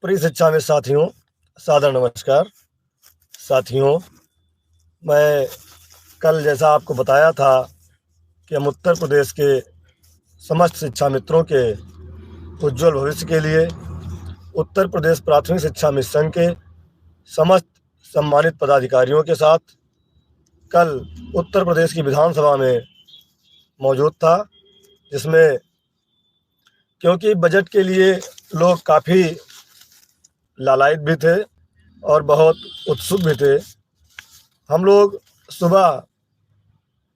प्रिय शिक्षा में साथियों, सादर नमस्कार। साथियों, मैं कल जैसा आपको बताया था कि हम उत्तर प्रदेश के समस्त शिक्षा मित्रों के उज्जवल भविष्य के लिए उत्तर प्रदेश प्राथमिक शिक्षा मिशन के समस्त सम्मानित पदाधिकारियों के साथ कल उत्तर प्रदेश की विधानसभा में मौजूद था, जिसमें क्योंकि बजट के लिए लोग काफ़ी लालायित भी थे और बहुत उत्सुक भी थे। हम लोग सुबह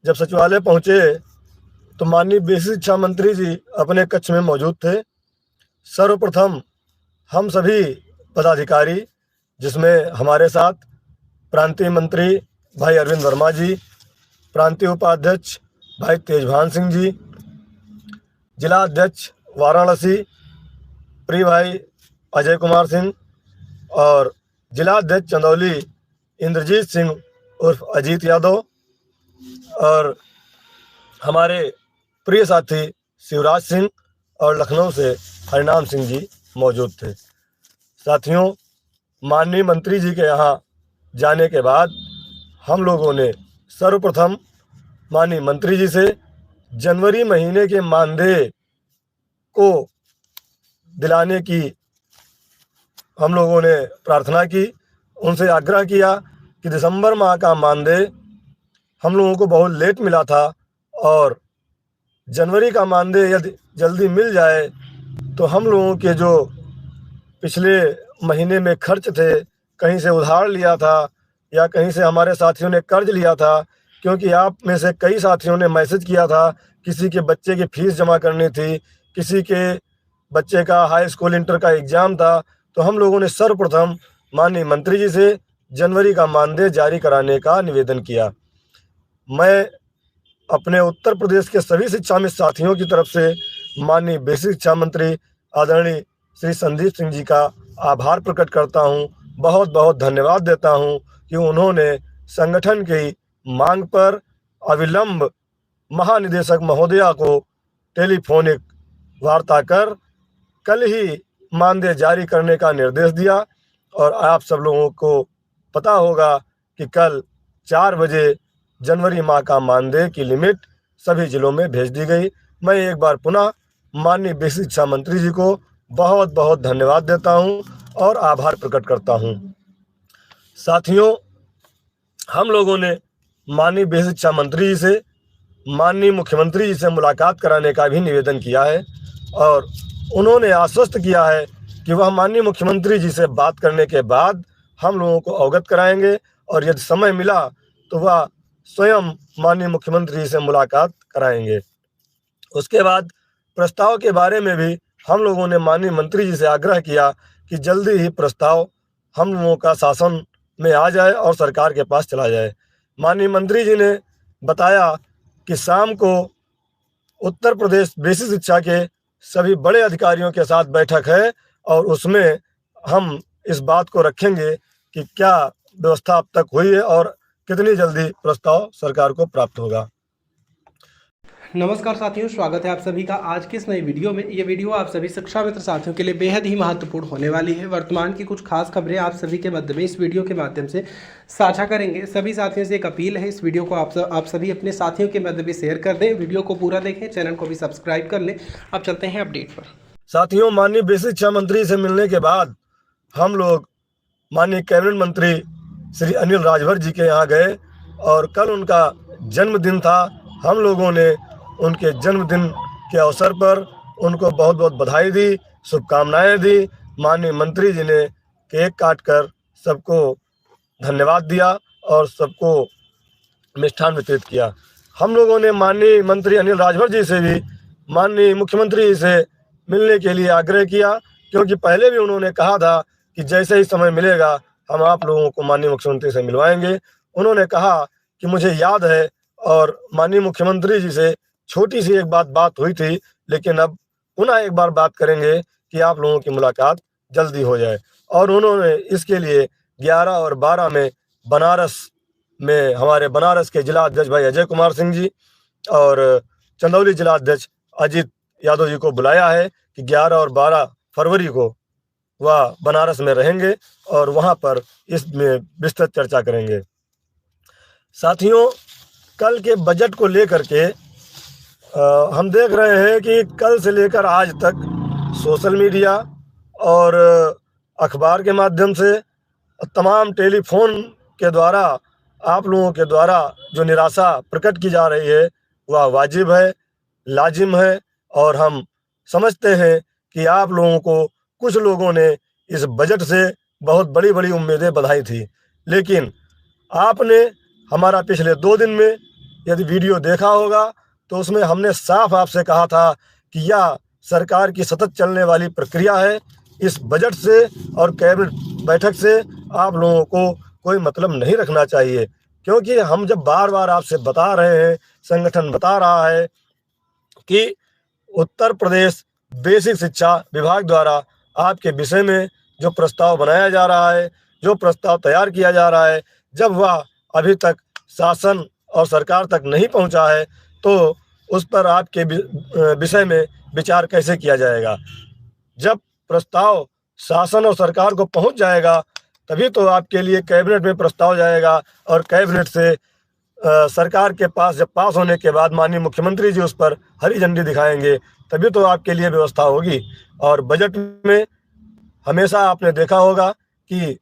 जब सचिवालय पहुँचे तो माननीय बेसिक शिक्षा मंत्री जी अपने कक्ष में मौजूद थे। सर्वप्रथम हम सभी पदाधिकारी, जिसमें हमारे साथ प्रांतीय मंत्री भाई अरविंद वर्मा जी, प्रांतीय उपाध्यक्ष भाई तेजभान सिंह जी, जिला अध्यक्ष वाराणसी प्रिय भाई अजय कुमार सिंह और जिला अध्यक्ष चंदौली इंद्रजीत सिंह उर्फ अजीत यादव और हमारे प्रिय साथी शिवराज सिंह और लखनऊ से हरिनाम सिंह जी मौजूद थे। साथियों, माननीय मंत्री जी के यहाँ जाने के बाद हम लोगों ने सर्वप्रथम माननीय मंत्री जी से जनवरी महीने के मानदेय को दिलाने की हम लोगों ने प्रार्थना की। उनसे आग्रह किया कि दिसंबर माह का मानदेय हम लोगों को बहुत लेट मिला था और जनवरी का मानदेय यदि जल्दी मिल जाए तो हम लोगों के जो पिछले महीने में खर्च थे, कहीं से उधार लिया था या कहीं से हमारे साथियों ने कर्ज लिया था, क्योंकि आप में से कई साथियों ने मैसेज किया था, किसी के बच्चे की फीस जमा करनी थी, किसी के बच्चे का हाई स्कूल इंटर का एग्ज़ाम था, तो हम लोगों ने सर्वप्रथम माननीय मंत्री जी से जनवरी का मानदेय जारी कराने का निवेदन किया। मैं अपने उत्तर प्रदेश के सभी शिक्षा मित्र साथियों की तरफ से माननीय बेसिक शिक्षा मंत्री आदरणीय श्री संदीप सिंह जी का आभार प्रकट करता हूं, बहुत बहुत धन्यवाद देता हूं कि उन्होंने संगठन की मांग पर अविलंब महानिदेशक महोदया को टेलीफोनिक वार्ता कर कल ही मानदेय जारी करने का निर्देश दिया। और आप सब लोगों को पता होगा कि कल 4 बजे जनवरी माह का मानदेय की लिमिट सभी जिलों में भेज दी गई। मैं एक बार पुनः माननीय बेसिक शिक्षा मंत्री जी को बहुत बहुत धन्यवाद देता हूं और आभार प्रकट करता हूं। साथियों, हम लोगों ने माननीय बेसिक शिक्षा मंत्री जी से माननीय मुख्यमंत्री जी से मुलाकात कराने का भी निवेदन किया है और उन्होंने आश्वस्त किया है कि वह माननीय मुख्यमंत्री जी से बात करने के बाद हम लोगों को अवगत कराएंगे और यदि समय मिला तो वह स्वयं माननीय मुख्यमंत्री जी से मुलाकात कराएंगे। उसके बाद प्रस्ताव के बारे में भी हम लोगों ने माननीय मंत्री जी से आग्रह किया कि जल्दी ही प्रस्ताव हम लोगों का शासन में आ जाए और सरकार के पास चला जाए। माननीय मंत्री जी ने बताया कि शाम को उत्तर प्रदेश बेसिक शिक्षा के सभी बड़े अधिकारियों के साथ बैठक है और उसमें हम इस बात को रखेंगे कि क्या व्यवस्था अब तक हुई है और कितनी जल्दी प्रस्ताव सरकार को प्राप्त होगा। नमस्कार साथियों, स्वागत है आप सभी का आज की इस नई वीडियो में। ये वीडियो आप सभी शिक्षा मित्र साथियों के लिए बेहद ही महत्वपूर्ण होने वाली है। वर्तमान की कुछ खास खबरें आप सभी के मध्य में इस वीडियो के माध्यम से साझा करेंगे। सभी साथियों से एक अपील है, इस वीडियो को आप सभी अपने साथियों के मध्य में शेयर कर दें, वीडियो को पूरा देखें, चैनल को भी सब्सक्राइब कर लें। अब चलते हैं अपडेट पर। साथियों, माननीय बेसिक शिक्षा मंत्री से मिलने के बाद हम लोग माननीय कैबिनेट मंत्री श्री अनिल राजभर जी के यहाँ गए और कल उनका जन्मदिन था। हम लोगों ने उनके जन्मदिन के अवसर पर उनको बहुत बहुत बधाई दी, शुभकामनाएं दी। माननीय मंत्री जी ने केक काटकर सबको धन्यवाद दिया और सबको मिष्ठान वितरित किया। हम लोगों ने माननीय मंत्री अनिल राजभर जी से भी माननीय मुख्यमंत्री जी से मिलने के लिए आग्रह किया, क्योंकि पहले भी उन्होंने कहा था कि जैसे ही समय मिलेगा हम आप लोगों को माननीय मुख्यमंत्री से मिलवाएंगे। उन्होंने कहा कि मुझे याद है और माननीय मुख्यमंत्री जी से छोटी सी एक बात हुई थी, लेकिन अब पुनः एक बार बात करेंगे कि आप लोगों की मुलाकात जल्दी हो जाए। और उन्होंने इसके लिए 11 और 12 में बनारस में हमारे बनारस के जिला अध्यक्ष भाई अजय कुमार सिंह जी और चंदौली जिला अध्यक्ष अजीत यादव जी को बुलाया है कि 11 और 12 फरवरी को वह बनारस में रहेंगे और वहाँ पर इसमें विस्तृत चर्चा करेंगे। साथियों, कल के बजट को लेकर के हम देख रहे हैं कि कल से लेकर आज तक सोशल मीडिया और अखबार के माध्यम से, तमाम टेलीफोन के द्वारा आप लोगों के द्वारा जो निराशा प्रकट की जा रही है वह वाजिब है, लाजिम है। और हम समझते हैं कि आप लोगों को, कुछ लोगों ने इस बजट से बहुत बड़ी बड़ी उम्मीदें बंधाई थी, लेकिन आपने हमारा पिछले 2 दिन में यदि वीडियो देखा होगा तो उसमें हमने साफ आपसे कहा था कि यह सरकार की सतत चलने वाली प्रक्रिया है। इस बजट से और कैबिनेट बैठक से आप लोगों को कोई मतलब नहीं रखना चाहिए, क्योंकि हम जब बार बार आपसे बता रहे हैं, संगठन बता रहा है कि उत्तर प्रदेश बेसिक शिक्षा विभाग द्वारा आपके विषय में जो प्रस्ताव बनाया जा रहा है, जो प्रस्ताव तैयार किया जा रहा है, जब वह अभी तक शासन और सरकार तक नहीं पहुंचा है तो उस पर आपके विषय में विचार कैसे किया जाएगा। जब प्रस्ताव शासन और सरकार को पहुंच जाएगा तभी तो आपके लिए कैबिनेट में प्रस्ताव जाएगा और कैबिनेट से सरकार के पास जब पास होने के बाद माननीय मुख्यमंत्री जी उस पर हरी झंडी दिखाएंगे तभी तो आपके लिए व्यवस्था होगी। और बजट में हमेशा आपने देखा होगा कि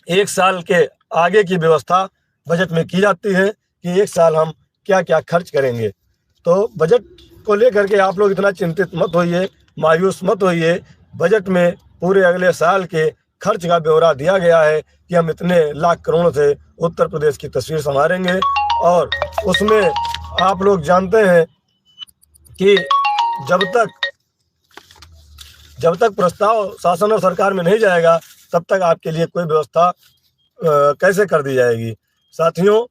1 साल के आगे की व्यवस्था बजट में की जाती है कि 1 साल हम क्या क्या खर्च करेंगे। तो बजट को लेकर के आप लोग इतना चिंतित मत होइए, मायूस मत होइए। बजट में पूरे अगले साल के खर्च का ब्यौरा दिया गया है कि हम इतने लाख करोड़ से उत्तर प्रदेश की तस्वीर संवारेंगे। और उसमें आप लोग जानते हैं कि जब तक प्रस्ताव शासन और सरकार में नहीं जाएगा तब तक आपके लिए कोई व्यवस्था कैसे कर दी जाएगी। साथियों,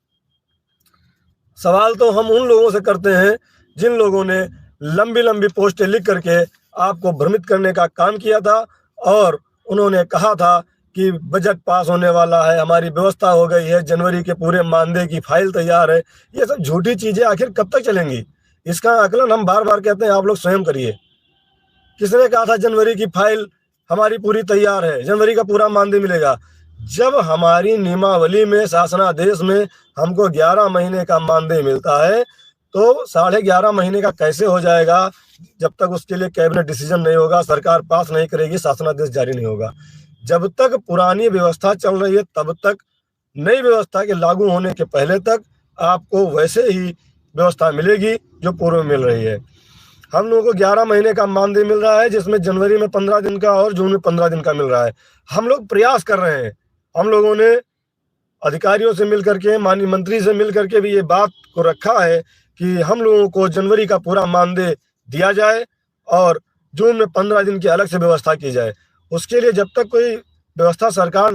सवाल तो हम उन लोगों से करते हैं जिन लोगों ने लंबी लंबी पोस्टें लिख करके आपको भ्रमित करने का काम किया था और उन्होंने कहा था कि बजट पास होने वाला है, हमारी व्यवस्था हो गई है, जनवरी के पूरे मानदेय की फाइल तैयार है। ये सब झूठी चीज़ें आखिर कब तक चलेंगी? इसका आकलन हम बार बार कहते हैं, आप लोग स्वयं करिए। किसने कहा था जनवरी की फाइल हमारी पूरी तैयार है, जनवरी का पूरा मानदेय मिलेगा? जब हमारी नियमावली में, शासनादेश में हमको 11 महीने का मानदेय मिलता है तो 11.5 महीने का कैसे हो जाएगा जब तक उसके लिए कैबिनेट डिसीजन नहीं होगा, सरकार पास नहीं करेगी, शासनादेश जारी नहीं होगा। जब तक पुरानी व्यवस्था चल रही है तब तक, नई व्यवस्था के लागू होने के पहले तक आपको वैसे ही व्यवस्था मिलेगी जो पूर्व में मिल रही है। हम लोगों को 11 महीने का मानदेय मिल रहा है जिसमें जनवरी में 15 दिन का और जून में 15 दिन का मिल रहा है। हम लोग प्रयास कर रहे हैं, हम लोगों ने अधिकारियों से मिल करके, माननीय मंत्री से मिल करके भी ये बात को रखा है कि हम लोगों को जनवरी का पूरा मानदेय दिया जाए और जून में 15 दिन की अलग से व्यवस्था की जाए। उसके लिए जब तक कोई व्यवस्था सरकार